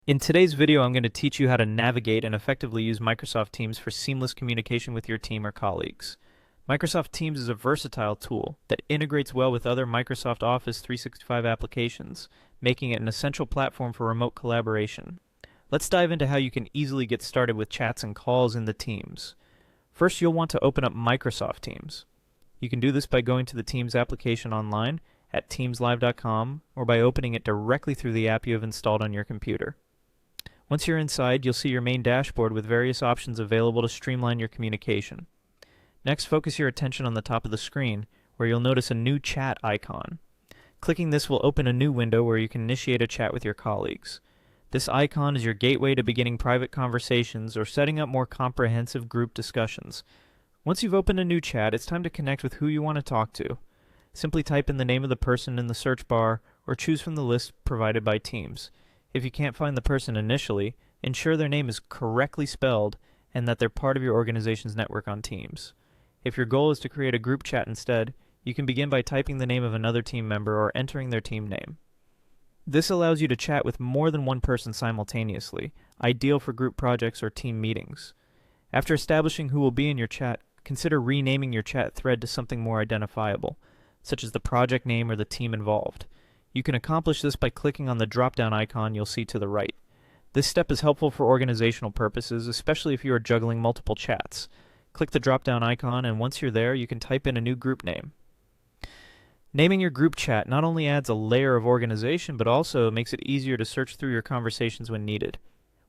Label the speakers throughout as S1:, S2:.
S1: In today's video, I'm going to teach you how to navigate and effectively use Microsoft Teams for seamless communication with your team or colleagues. Microsoft Teams is a versatile tool that integrates well with other Microsoft Office 365 applications, making it an essential platform for remote collaboration. Let's dive into how you can easily get started with chats and calls in the Teams. First, you'll want to open up Microsoft Teams. You can do this by going to the Teams application online at teamslive.com or by opening it directly through the app you have installed on your computer. Once you're inside, you'll see your main dashboard with various options available to streamline your communication. Next, focus your attention on the top of the screen, where you'll notice a new chat icon. Clicking this will open a new window where you can initiate a chat with your colleagues. This icon is your gateway to beginning private conversations or setting up more comprehensive group discussions. Once you've opened a new chat, it's time to connect with who you want to talk to. Simply type in the name of the person in the search bar or choose from the list provided by Teams. If you can't find the person initially, ensure their name is correctly spelled and that they're part of your organization's network on Teams. If your goal is to create a group chat instead, you can begin by typing the name of another team member or entering their team name. This allows you to chat with more than one person simultaneously, ideal for group projects or team meetings. After establishing who will be in your chat, consider renaming your chat thread to something more identifiable, such as the project name or the team involved. You can accomplish this by clicking on the drop-down icon you'll see to the right. This step is helpful for organizational purposes, especially if you are juggling multiple chats. Click the drop-down icon, and once you're there, you can type in a new group name. Naming your group chat not only adds a layer of organization, but also makes it easier to search through your conversations when needed.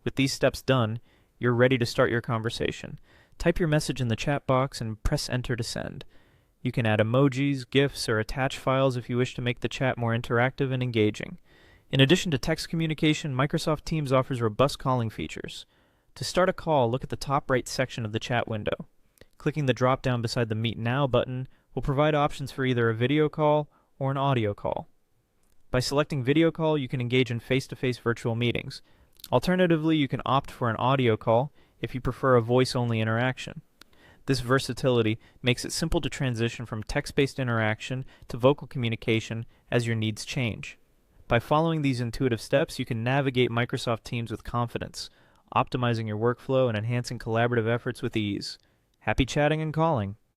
S1: With these steps done, you're ready to start your conversation. Type your message in the chat box and press enter to send. You can add emojis, GIFs, or attach files if you wish to make the chat more interactive and engaging. In addition to text communication, Microsoft Teams offers robust calling features. To start a call, look at the top right section of the chat window. Clicking the drop-down beside the Meet Now button will provide options for either a video call or an audio call. By selecting video call, you can engage in face-to-face virtual meetings. Alternatively, you can opt for an audio call if you prefer a voice-only interaction. This versatility makes it simple to transition from text-based interaction to vocal communication as your needs change. By following these intuitive steps, you can navigate Microsoft Teams with confidence, optimizing your workflow and enhancing collaborative efforts with ease. Happy chatting and calling!